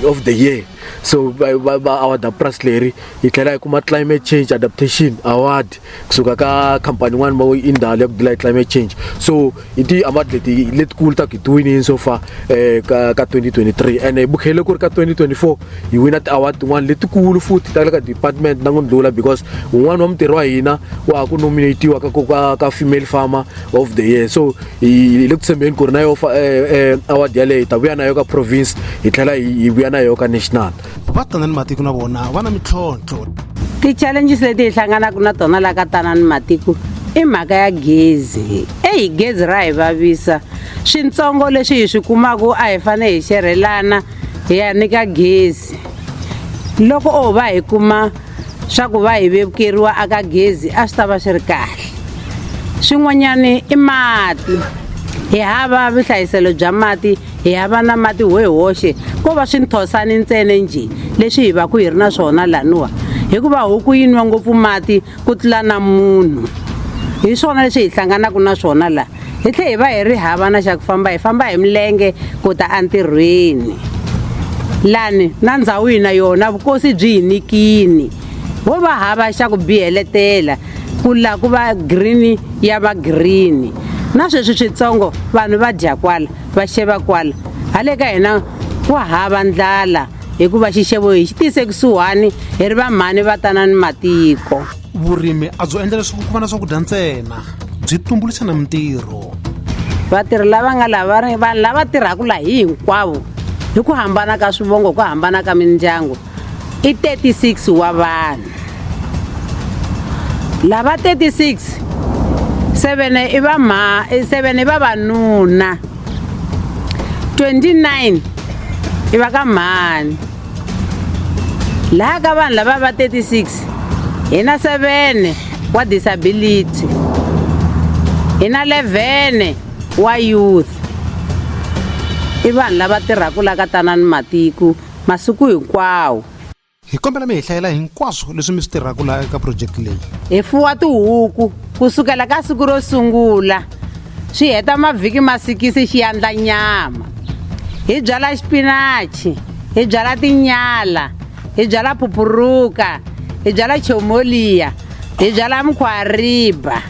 of the year. So award pras leri hi tlhela hi kuma climate change adaptation award kusuka ka khampani yin'wana ma i ndhawu ya ku dila climate change. So i ti-award letikulu ta ku hi ti winini so far ka 2023 and hi bukhele ku ri ka 2024 hi wina ti-award tin'wana letikulu futhi ta le ka department na ngundlula because un'wana wa mutirhi wa hina wa ku nominatiwa ka female farmer of the year. So hi le ku tshembeni ku ri na yo award yaleyo hi ta vuya na yo ka province hi tlhela hi vuya na yo ka national. Va tanani matiko na vona va na mintlhontlho. Ti-challenges leti hi hlanganaka na tona la ka tanani matiko i mhaka ya gezi. Gezi ra hi vavisa swintsongo leswi hi swi kumaka a hi fanele hi xerhelana hi ya nyika gezi. Loko o va hi kuma swa ku va hi vevukeriwa aka gezi a swi ta va swi ri kahle. Swin'wanyani i mati hi hava vuhlayiselo bya mati, hi hava na mati wo hi woxe ko va swinthosani ntsena nje leswi hi va ku hi ri na swona laniwa hikuva huku yi nwa ngopfu mati ku tlula na munhu. Hi swona leswi hi hlanganaka na swona la hi tlhe hi va hi ri hava na xa ku famba, hi famba hi milenge ku ta entirhweni. Lani na ndhawu yi na yona vukosi byi hi nikini, vo va hava xa ku biheletela ku la ku va green ya va green. Na sweswi switsongo vanhu va dya kwala va xava kwala, hale ka hina ku hava ndlala hikuva xixevo hi xi tise kusuhani hi ri va mhani va tanani matiko. Vurimi a byo endla leswaku ku va na swakudya ntsena, byi tumbuluxa na mintirho. Vatirhi lava nga lava vanhu lava tirhaka la hi hinkwavo hi ku hambana ka swivongo, ku hambana ka mindyangu i 36 wa vanhu. Lava 36 7 i vavanuna, 29 i va ka mhani. Laha ka vanhu lava va 36 hi na 7 wa disability, hi na 11 wa youth. I vanhu lava tirhaka la ka tanani matiko masiku hinkwawo. Hi kombela mi hi hlayela hinkwaswo leswi mi swi tirhaka la eka project leyi. Hi fuwa tihuku kusukela ka siku ro sungula swi heta mavhiki masikisi xi yandla nyama. Hi byala xipinachi, hi byala tinyala, hi byala pupuruka, hi byala chomolia, hi byala mukhwariba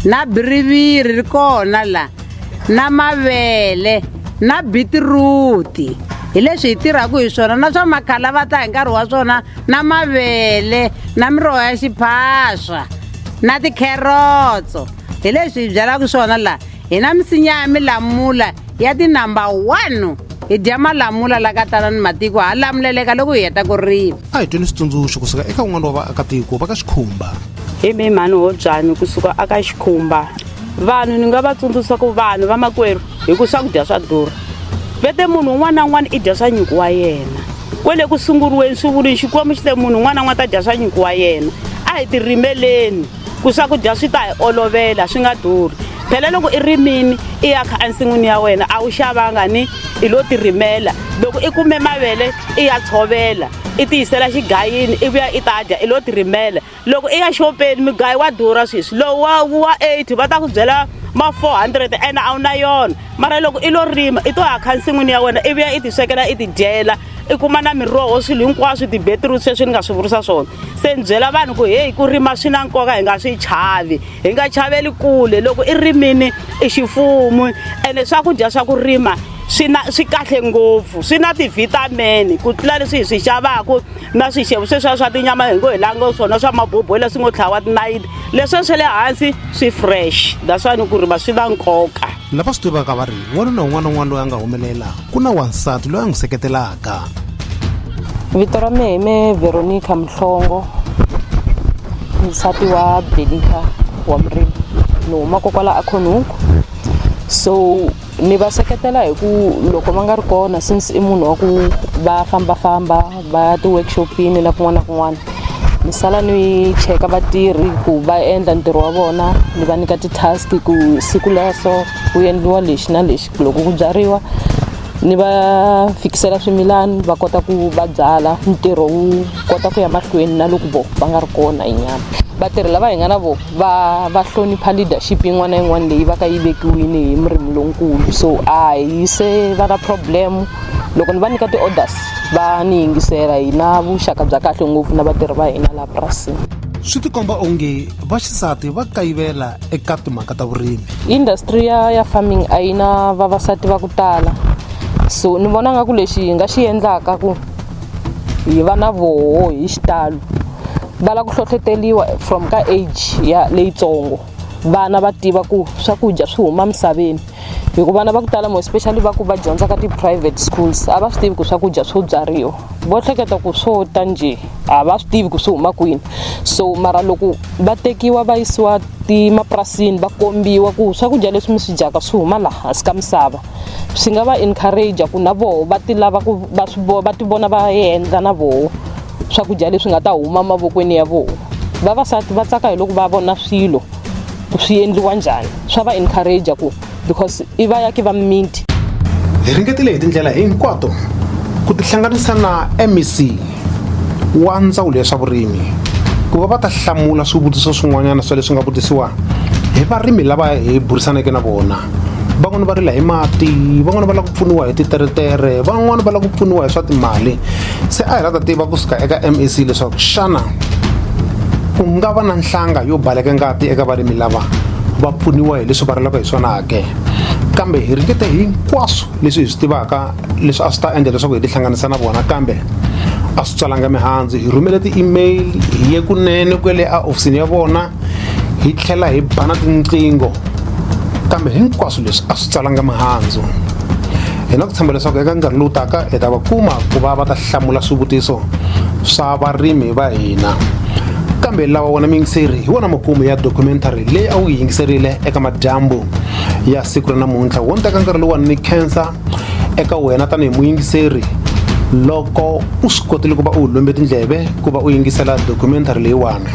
na biriviri ri kona la, na mavele na beetroot. Hi leswi hi tirhaka hi swona na swa makhala va ta hi nkarhi wa swona, na mavele na miroho ya xiphaswa na tikherotso. Hi leswi hi byalaka swona la. Hi na misinya ya milamula ya ti-number 1, hi dya malamula la ka tanani matiko ha lamuleleka loko hi heta ku rima. A hi tweni switsundzuxo kusuka eka un'wana wa vaakatiko va ka Xikhumba. Hi mi mhani wo Byanyi kusuka aka Xikhumba. Vanhu ni nga va tsundzuxa ku vanhu va makwerhu hi ku swakudya swa durha. Vete munhu un'wana na un'wana i dya swa nyiko wa yena. Kwele ku sunguriweni swi vuli xikwembu xi te munhu un'wana na un'wana ta dya swa nyiko wa yena. A hi ti rimeleni ku swakudya swi ta hi olovela swi nga durhi. Phela loko i rimini i ya kha ensin'wini ya wena a wu xavanga ni i lo ti rimela. Loko i kume mavele i ya tshovela, i ti yisela xigayini i vuya i ta dya i lo ti rimela. Loko i ya xopeni migayi wa durha sweswi, lowu wa 80 va ta ku byela ma 400 ene a wu na yona. Mara loko i lo rima i to ya kha ensin'wini ya wena i vuya i ti swekela i ti dyela, i kuma na miroho swilo hinkwaswo ti-beetroot sweswi ni nga swi vurisa swona. Se ni byela vanhu ku heyi ku rima swi na nkoka hi nga swi chavi, hi nga chaveli kule. Loko i rimini i xifumu ene swakudya swa ku rima swi kahle ngopfu, swi na ti-vitamin ku tlula leswi hi swi xavaka na swixevo sweswiya swa tinyama hi ngo hi langa swona swa maboboyi leswi ngo tlhawa tinayiti. Leswi swa le hansi swi fresh, that's why ni ku rima swi na nkoka. Lava swi tivaka va ri n'wana na un'wana na un'wana loyi a nga humelela ku na wansati loyi a n'wi seketelaka. Vito ra mehe me Veronica Mhlongo, nsati wa Benika wa Murimi, ni huma kokwala a Khonunku. So ni va seketela hi ku loko va nga ri kona, since i munhu wa ku va famba va ti-workshopini na kun'wana na kun'wana, ni sala ni cheka vatirhi ku va endla ntirho wa vona, ni va nyika ti-task ku siku leso ku endliwa lexi na lexi. Loko ku byariwa ni va fikisela swimilani va kota ku va byala, ntirho wu kota ku ya mahlweni na loko vo va nga ri kona hi nyama. Vatirhi lava hi nga na vo va hlonipha leadership yin'wana na yin'wana leyi va ka yi vekiwini hi murimi lonkulu. So a hi se va na problem, loko ni va nyika ti-orders va ni yingisela. Hi na vuxaka bya kahle ngopfu na vatirhi va hina laha purasini. Swi tikomba onge vaxisati va kayivela eka timhaka ta vurimi. Industry ya farming a yi na vavasati va ku tala, so ni vona nga ku lexi hi nga xi endlaka ku hi va na voho hi xitalo. Va la ku hlohleteliwa from ka age ya leyitsongo, vana va tiva ku swakudya swi huma misaveni. Hikuva vana va ku tala mo especially va ku va dyondza ka ti-private schools a va swi tivi ku swakudya swo byariwa, vo hleketa ku swo ta njhe a va swi tivi ku swi huma kwini. So mara loko va tekiwa va yisiwa mapurasini va kombiwa ku swakudya leswi mi swi dyaka swi huma laha hansi ka misava, swi nga va encourage ku na voho va ti lava ku va ti vona va endla na voho swakudya leswi nga ta huma mavokweni ya voho. Vavasati va tsaka hi loko va vona swilo swi endliwa njhani, swa va encourage ku because i vaaki va mimiti. Hi ringetile hi tindlela hinkwato ku tihlanganisa na MEC wa ndzawulo ya swa vurimi ku va va ta hlamula swivutiso swin'wanyana swa leswi nga vutisiwa hi varimi lava hi burisaneke na vona. Van'wana va rila hi mati, van'wana va lava ku pfuniwa hi titeretere, van'wana va lava ku pfuniwa hi swa timali. Se a hi rata tiva kusuka eka MEC leswaku xana ku nga va na nhlanga yo baleka ngati eka varimi lava va pfuniwa hi leswi va rilaka hi swona ke. Kambe hi ringete hinkwaswo leswi hi swi tivaka leswi a swi ta endla leswaku hi tihlanganisa na vona, kambe a swi tswalanga mihandzu. Hi rhumele ti-email, hi ye kunene kwele a ofisini ya vona, hi tlhela hi bana tinqingho, kambe hinkwaswo leswi a swi tswalanga mihandzu. Hi na ku tshemba leswaku eka nkarhi lowu taka hi ta va kuma ku va ta hlamula swivutiso swa varimi va hina. Kambe lava wona miyingiseri hi wona makumu ya documentary leyi a wu yingiserile eka madyambu ya siku ra namuntlha. Wo teka nkarhi lowuwani ni khensa eka wena tanihi muyingiseri loko u swi kotile ku va u lombe tindleve ku va u yingisela documentary leyiwani.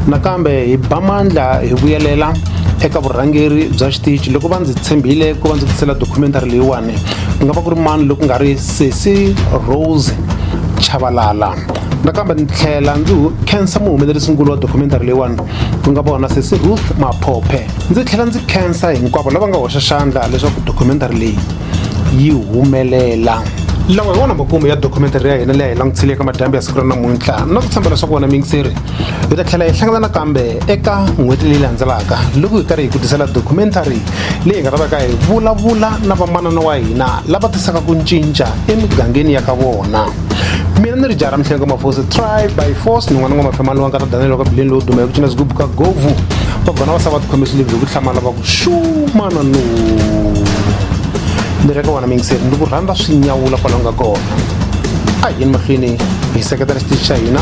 Nakambe hi ba mandla hi vuyelela eka vurhangeri bya xitichi loko va ndzi tshembile ku va ndzi tisela documentary leyiwani, ku nga va ku ri mani loko nga ri Sesi Rose Chabalala. Nakambe ni tlhela ndzi khensa muhumelerisinkulu wa documentary leyiwani ku nga vona Sesi Ruth Maphophe. Ndzi tlhela ndzi khensa hinkwavo lava nga hoxa xandla leswaku documentary leyi yi humelela. Lawa hi wona makumu ya documentary ya hina leyi hi langutile eka madyambu ya siku ra namuntlha, na ku tshemba leswaku wona miyingiseri hi ta tlhela hi hlangana nakambe eka n'hweti leyi landzelaka loko hi karhi hi ku tisela documentary leyi hi nga ta va ka hi vulavula na vamanana wa hina lava tisaka ku cinca emigangeni ya ka vona. Mina ni ri Jara Mhlengo Mafosi, Tribe by Force, ni n'wana wa mafemani wa nkata Daniel wa ka bileni lowu dumeke ku cina swigubu ka Govu. Va vona va sava tikhomisi lebyi ku hlamala va ku shumana no. Ni ri ka wona miyingiseri ni ku rhandza swi nyawula kwalaho nga kona. A hi yini mahlweni hi seketela xitichi xa hina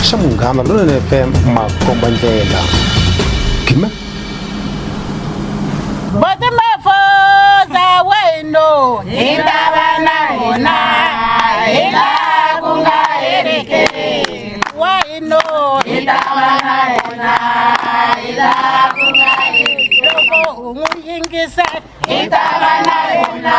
xa Munghana Lonene FM makomba ndlela. Khime Bote mafosa weno hitabana hona hila kunga ereke weno hitabana hona hila kunga ereke loko umuyingisa hitabana hona